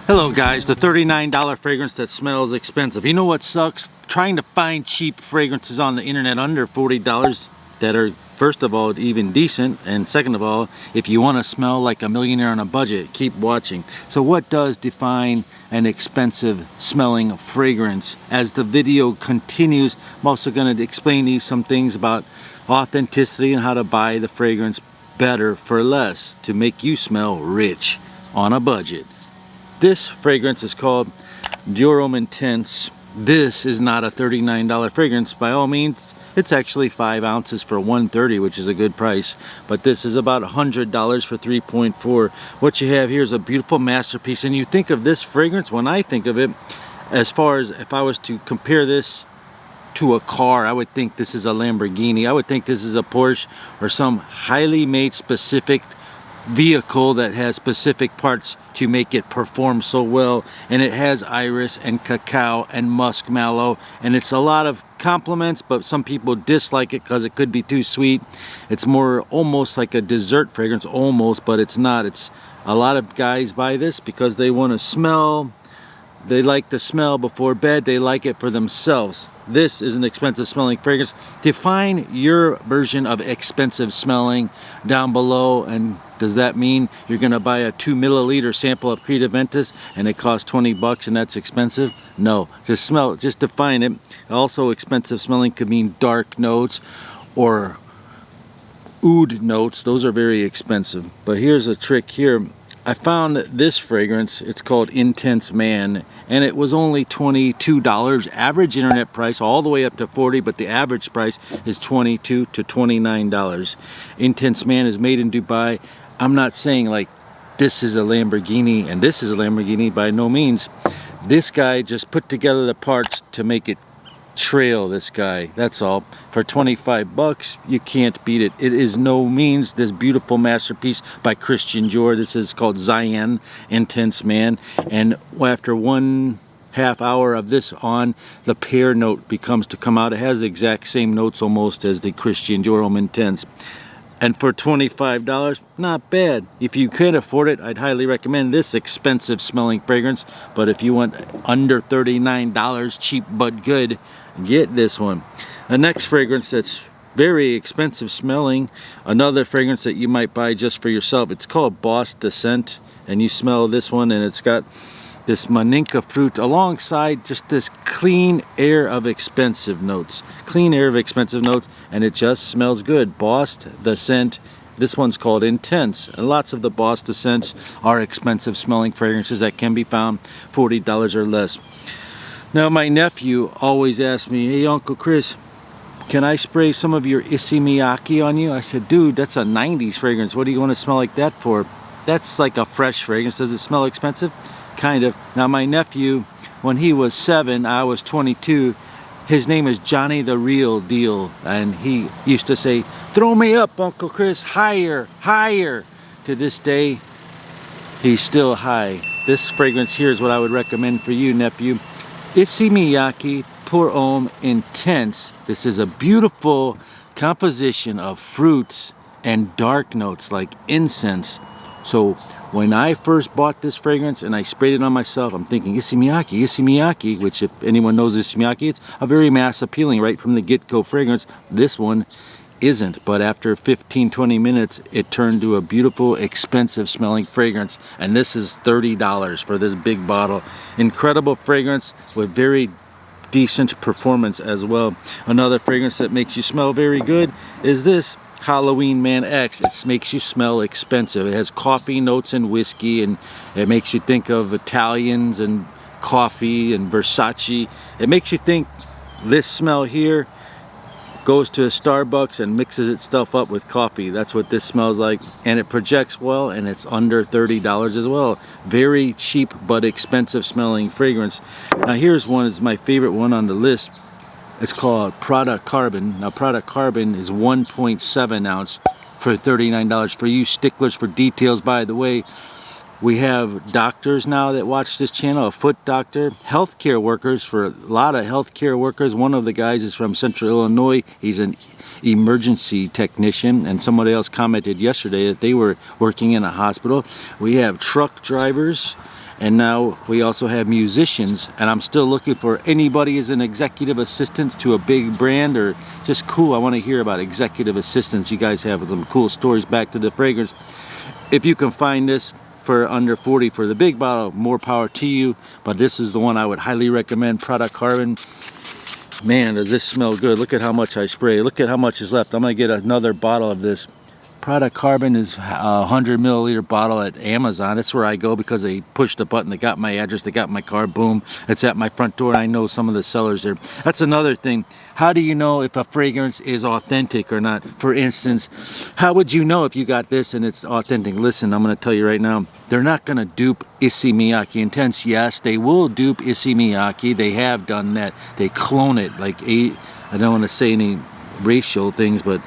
Hello guys, the $39 fragrance that smells expensive. You know what sucks? Trying to find cheap fragrances on the internet under $40 that are, first of all, even decent, and second of all, if you want to smell like a millionaire on a budget, keep watching. So what does define an expensive smelling fragrance? As the video continues, I'm also going to explain to you some things about authenticity and how to buy the fragrance better for less to make you smell rich on a budget. This fragrance is called Dior Homme Intense. This is not a $39 fragrance by all means. It's actually 5 ounces for $130, which is a good price. But this is about $100 for 3.4. What you have here is a beautiful masterpiece. And you think of this fragrance, when I think of it, as far as if I was to compare this to a car, I would think this is a Lamborghini. I would think this is a Porsche or some highly made specific vehicle that has specific parts to make it perform so well. And it has iris and cacao and muskmallow, and it's a lot of compliments, but some people dislike it because it could be too sweet. It's more almost like a dessert fragrance, almost, but it's not. It's a lot of guys buy this because they want to smell. They like the smell before bed. They like it for themselves. This is an expensive smelling fragrance. Define your version of expensive smelling down below. And does that mean you're going to buy a 2 milliliter sample of Creative Ventus and it costs 20 bucks and that's expensive? No, just smell it, just define it. Also, expensive smelling could mean dark notes or oud notes. Those are very expensive. But here's a trick here. I found this fragrance, it's called Intense Man, and it was only $22. Average internet price all the way up to $40, but the average price is $22 to $29. Intense Man is made in Dubai. I'm not saying like this is a Lamborghini and this is a Lamborghini, by no means. This guy just put together the parts to make it trail, this guy, that's all. For 25 bucks, you can't beat it. It is no means this beautiful masterpiece by Christian Dior. This is called Zion Intense Man, and after 1/2 hour of this on, the pear note becomes to come out. It has the exact same notes almost as the Christian Dior Homme Intense. And for $25, not bad. If you could afford it, I'd highly recommend this expensive smelling fragrance. But if you want under $39, cheap but good, get this one. The next fragrance that's very expensive smelling, another fragrance that you might buy just for yourself. It's called Boss Descent. And you smell this one and it's got this maninka fruit alongside just this clean air of expensive notes. Clean air of expensive notes, and it just smells good. Boss Descent. This one's called Intense. And lots of the Boss Descents are expensive smelling fragrances that can be found $40 or less. Now my nephew always asks me, "Hey Uncle Chris, can I spray some of your Issey Miyake on you?" I said, "Dude, that's a 90s fragrance. What do you want to smell like that for? That's like a fresh fragrance. Does it smell expensive?" Kind of. Now my nephew, when he was 7, I was 22, his name is Johnny the Real Deal, and he used to say, "Throw me up, Uncle Chris, higher, higher." To this day, he's still high. This fragrance here is what I would recommend for you, nephew. Issey Miyake Pour Homme Intense. This is a beautiful composition of fruits and dark notes like incense. So when I first bought this fragrance and I sprayed it on myself, I'm thinking Issey Miyake, which if anyone knows Issey Miyake, it's a very mass appealing right from the get-go fragrance. This one isn't, but after 15-20 minutes it turned to a beautiful expensive smelling fragrance, and this is $30 for this big bottle. Incredible fragrance with very decent performance as well. Another fragrance that makes you smell very good is this Halloween Man X. It makes you smell expensive. It has coffee notes and whiskey, and it makes you think of Italians and coffee and Versace. It makes you think this smell here goes to a Starbucks and mixes its stuff up with coffee. That's what this smells like, and it projects well, and it's under $30 as well. Very cheap but expensive smelling fragrance. Now here's one, is my favorite one on the list. It's called Prada Carbon. Now Prada Carbon is 1.7 ounce for $39. For you sticklers for details, by the way, we have doctors now that watch this channel, a foot doctor, healthcare workers, for a lot of healthcare workers. One of the guys is from Central Illinois. He's an emergency technician, and somebody else commented yesterday that they were working in a hospital. We have truck drivers And now we also have musicians, and I'm still looking for anybody as an executive assistant to a big brand, or just cool. I want to hear about executive assistants. You guys have some cool stories back to the fragrance. If you can find this for under 40 for the big bottle, more power to you. But this is the one I would highly recommend, Product Carbon. Man, does this smell good. Look at how much I spray. Look at how much is left. I'm gonna get another bottle of this. Product Carbon is a 100 milliliter bottle at Amazon. That's where I go because they pushed the button. They got my address. They got my car. Boom. It's at my front door. I know some of the sellers there. That's another thing. How do you know if a fragrance is authentic or not? For instance, how would you know if you got this and it's authentic? Listen, I'm going to tell you right now. They're not going to dupe Issey Miyake Intense. Yes, they will dupe Issey Miyake. They have done that. They clone it. Like, I don't want to say any racial things, but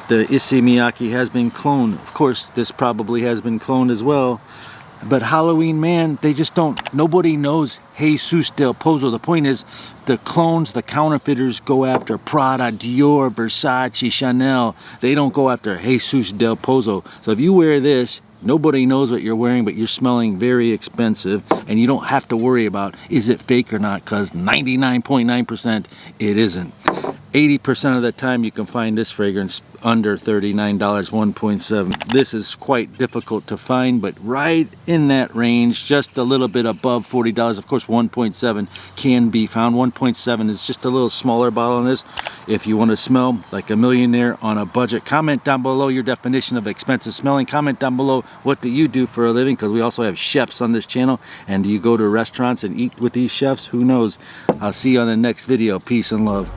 the Issey Miyake has been cloned. Of course, this probably has been cloned as well. But Halloween, man, they just don't. Nobody knows Jesus del Pozo. The point is, the clones, the counterfeiters go after Prada, Dior, Versace, Chanel. They don't go after Jesus del Pozo. So if you wear this, nobody knows what you're wearing, but you're smelling very expensive, and you don't have to worry about is it fake or not, because 99.9% it isn't. 80% of the time you can find this fragrance under $39, 1.7. This is quite difficult to find, but right in that range, just a little bit above $40. Of course, 1.7 can be found. 1.7 is just a little smaller bottle on this. If you want to smell like a millionaire on a budget, comment down below your definition of expensive smelling. Comment down below, what do you do for a living? Because we also have chefs on this channel. And do you go to restaurants and eat with these chefs? Who knows? I'll see you on the next video. Peace and love.